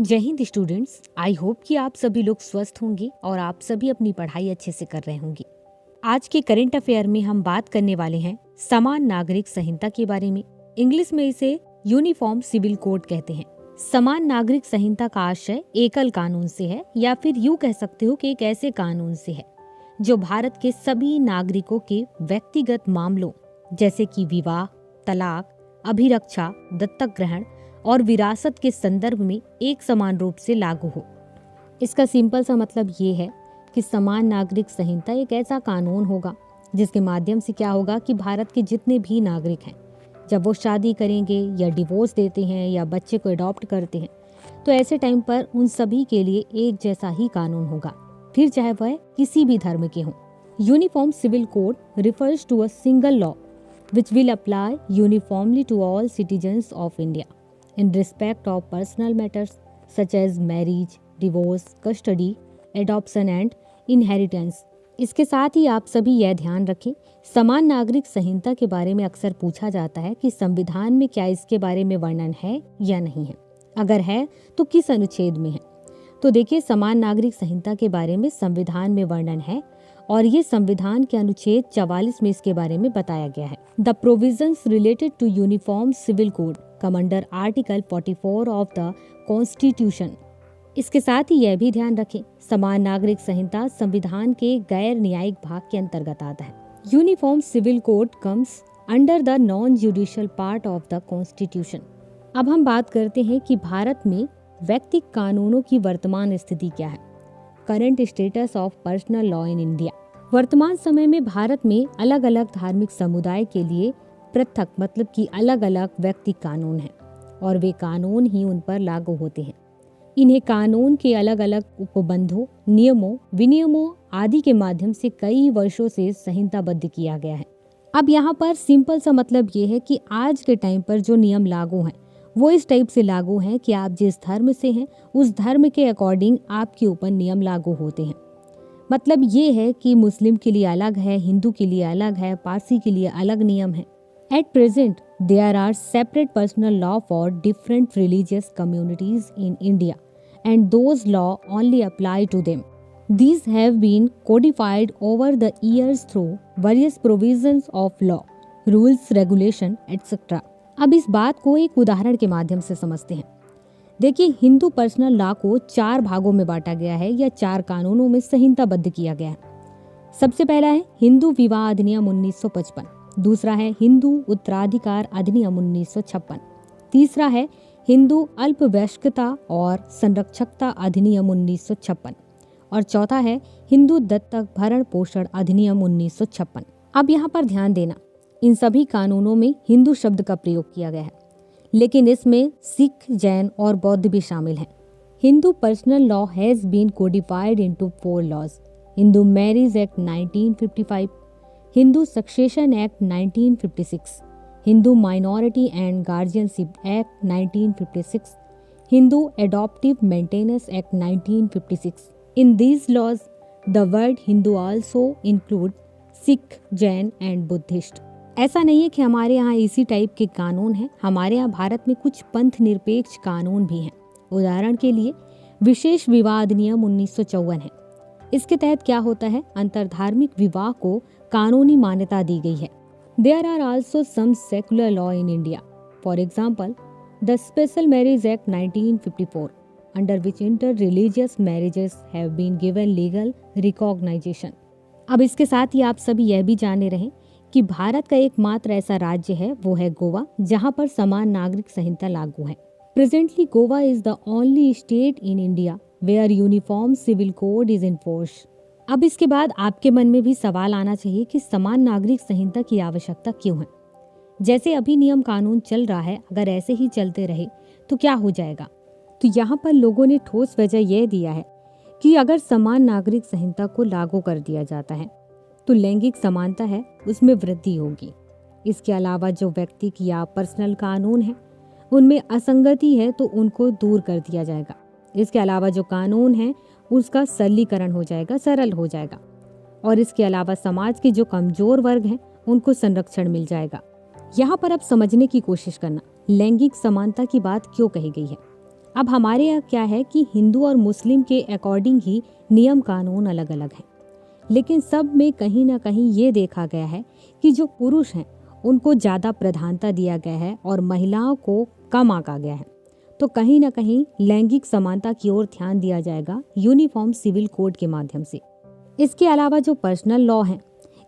जय Hind students. I hope कि आप सभी लोग स्वस्थ होंगे और आप सभी अपनी पढ़ाई अच्छे से कर रहे होंगे। आज के करंट अफेयर में हम बात करने वाले हैं समान नागरिक संहिता के बारे में। इंग्लिश में इसे यूनिफॉर्म सिविल कोड कहते हैं। समान नागरिक संहिता का आशय एकल कानून से है, या फिर यूँ कह सकते हो कि एक ऐसे कानून से है जो भारत के सभी नागरिकों के व्यक्तिगत मामलों जैसे कि विवाह, तलाक, अभिरक्षा, दत्तक ग्रहण और विरासत के संदर्भ में एक समान रूप से लागू हो। इसका सिंपल सा मतलब ये है कि समान नागरिक संहिता एक ऐसा कानून होगा जिसके माध्यम से क्या होगा कि भारत के जितने भी नागरिक हैं, जब वो शादी करेंगे या डिवोर्स देते हैं या बच्चे को अडॉप्ट करते हैं, तो ऐसे टाइम पर उन सभी के लिए एक जैसा ही कानून होगा, फिर चाहे वह किसी भी धर्म के हों। Uniform civil code refers to a single law which will apply uniformly to all citizens of India in respect of personal matters such as marriage, divorce, custody, adoption and inheritance। इसके साथ ही आप सभी यह ध्यान रखें, समान नागरिक संहिता के बारे में अक्सर पूछा जाता है कि संविधान में क्या इसके बारे में वर्णन है या नहीं है, अगर है तो किस अनुच्छेद में है। तो देखिए, समान नागरिक संहिता के बारे में संविधान में वर्णन है और ये संविधान के अनुच्छेद 44 में इसके बारे में बताया गया है। The provisions related to uniform civil code come under article 44 of the constitution. इसके साथ ही यह भी ध्यान रखें, समान नागरिक संहिता संविधान के गैर न्यायिक भाग के अंतर्गत आता है। Uniform civil code comes under the non judicial part of the constitution. अब हम बात करते हैं कि भारत में व्यक्तिगत कानूनों की वर्तमान स्थिति क्या है। Current status of personal law in India. वर्तमान समय में भारत में अलग अलग धार्मिक समुदाय के लिए पृथक मतलब कि अलग अलग व्यक्तिगत कानून हैं और वे कानून ही उन पर लागू होते हैं। इन्हें कानून के अलग अलग उपबंधों, नियमों, विनियमों आदि के माध्यम से कई वर्षों से संहिताबद्ध किया गया है। अब यहाँ पर सिंपल सा मतलब ये है कि आज के टाइम पर जो नियम लागू हैं वो इस टाइप से लागू हैं कि आप जिस धर्म से हैं उस धर्म के अकॉर्डिंग आपके ऊपर नियम लागू होते हैं। मतलब ये है कि मुस्लिम के लिए अलग है, हिंदू के लिए अलग है, पारसी के लिए अलग नियम है। At present there are separate personal law for different religious communities in India and those law only apply to them. These have been codified over the years through various provisions of law, rules, regulation, etc. अब इस बात को एक उदाहरण के माध्यम से समझते हैं। देखिए, हिंदू पर्सनल लॉ को 4 भागों में बांटा गया है या 4 कानूनों में संहिताबद्ध किया गया है। सबसे पहला है हिंदू विवाह अधिनियम 1955, दूसरा है हिंदू उत्तराधिकार अधिनियम 1956, तीसरा है हिंदू अल्पवयस्कता और संरक्षकता अधिनियम 1956 और चौथा है हिंदू दत्तक भरण पोषण अधिनियम 1956। अब यहाँ पर ध्यान देना, इन सभी कानूनों में हिंदू शब्द का प्रयोग किया गया है, लेकिन इसमें सिख, जैन और बौद्ध भी शामिल हैं। Hindu personal law has been codified into 4 laws: Hindu marriage act 1955, Hindu succession act 1956, Hindu minority and guardianship act 1956, Hindu adoptive maintenance act 1956। In these laws, the word Hindu also include Sikh, Jain and Buddhist। ऐसा नहीं है कि हमारे यहाँ इसी टाइप के कानून हैं, हमारे यहाँ भारत में कुछ पंथ निरपेक्ष कानून भी हैं। उदाहरण के लिए विशेष विवाह अधिनियम 1954 है। इसके तहत क्या होता है, अंतरधार्मिक विवाह को कानूनी मान्यता दी गई है। There are also some secular law in India. For example, the Special Marriage Act 1954, under which inter-religious marriages have been given legal recognition। अब इसके साथ ही आप सभी यह भी जाने रहें कि भारत का एकमात्र ऐसा राज्य है, वो है गोवा, जहां पर समान नागरिक संहिता लागू है। Presently Goa is the only state in India where uniform civil code is in force. अब इसके बाद आपके मन में भी सवाल आना चाहिए कि समान नागरिक संहिता की आवश्यकता क्यों है। जैसे अभी नियम कानून चल रहा है, अगर ऐसे ही चलते रहे तो क्या हो जाएगा। तो यहाँ पर लोगों ने ठोस वजह यह दिया है कि अगर समान नागरिक संहिता को लागू कर दिया जाता है तो लैंगिक समानता है उसमें वृद्धि होगी। इसके अलावा जो व्यक्ति की या पर्सनल कानून है उनमें असंगति है तो उनको दूर कर दिया जाएगा। इसके अलावा जो कानून है उसका सरलीकरण हो जाएगा, सरल हो जाएगा। और इसके अलावा समाज के जो कमजोर वर्ग हैं उनको संरक्षण मिल जाएगा। यहाँ पर अब समझने की कोशिश करना, लैंगिक समानता की बात क्यों कही गई है। अब हमारे यहाँ क्या है कि हिंदू और मुस्लिम के अकॉर्डिंग ही नियम कानून अलग अलग हैं, लेकिन सब में कहीं ना कहीं ये देखा गया है कि जो पुरुष हैं उनको ज़्यादा प्रधानता दिया गया है और महिलाओं को कम आंका गया है। तो कहीं ना कहीं लैंगिक समानता की ओर ध्यान दिया जाएगा यूनिफॉर्म सिविल कोड के माध्यम से। इसके अलावा जो पर्सनल लॉ है,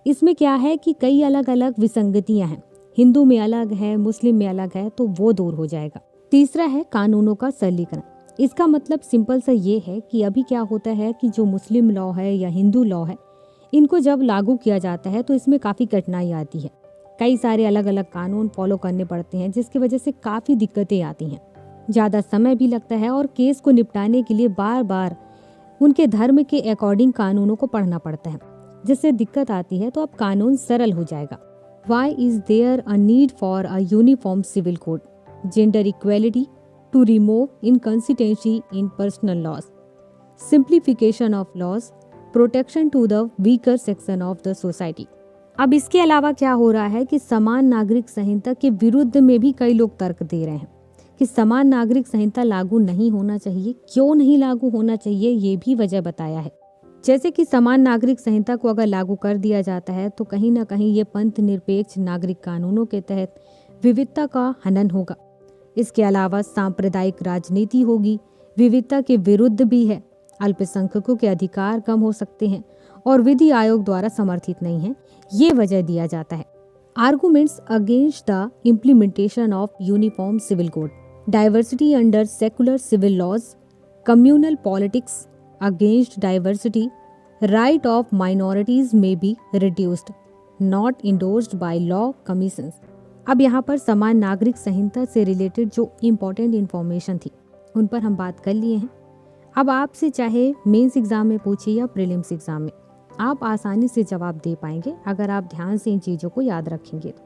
इसमें क्या है कि कई अलग अलग विसंगतियां हैं, हिंदू में अलग है, मुस्लिम में अलग है, तो वो दूर हो जाएगा। तीसरा है कानूनों का सरलीकरण। इसका मतलब सिंपल सा ये है कि अभी क्या होता है कि जो मुस्लिम लॉ है या हिंदू लॉ है, इनको जब लागू किया जाता है तो इसमें काफ़ी कठिनाई आती है। कई सारे अलग अलग कानून फॉलो करने पड़ते हैं, जिसकी वजह से काफ़ी दिक्कतें आती हैं, ज़्यादा समय भी लगता है और केस को निपटाने के लिए बार बार उनके धर्म के अकॉर्डिंग कानूनों को पढ़ना पड़ता है, जिससे दिक्कत आती है। तो अब कानून सरल हो जाएगा। Why is there a need for a uniform civil code? Gender equality to remove inconsistency in personal laws, simplification of laws, protection to the weaker section of the society. अब इसके अलावा क्या हो रहा है कि समान नागरिक संहिता के विरुद्ध में भी कई लोग तर्क दे रहे हैं कि समान नागरिक संहिता लागू नहीं होना चाहिए। क्यों नहीं लागू होना चाहिए, ये भी वजह बताया है। जैसे कि समान नागरिक संहिता को अगर लागू कर दिया जाता है तो कहीं ना कहीं ये पंथ निरपेक्ष नागरिक कानूनों के तहत विविधता का हनन होगा। इसके अलावा सांप्रदायिक राजनीति होगी, विविधता के विरुद्ध भी है। अल्पसंख्यकों के अधिकार कम हो सकते हैं और विधि आयोग द्वारा समर्थित नहीं है, ये वजह दिया जाता है। Arguments against the implementation of uniform civil code, diversity under secular civil laws, communal politics against diversity, right of minorities may be reduced, not endorsed by law commissions। अब यहाँ पर समान नागरिक संहिता से रिलेटेड जो इम्पोर्टेंट इन्फॉर्मेशन थी उन पर हम बात कर लिए हैं। अब आपसे चाहे मेंस एग्जाम में पूछे या प्रीलिम्स एग्जाम में, आप आसानी से जवाब दे पाएंगे अगर आप ध्यान से इन चीज़ों को याद रखेंगे तो।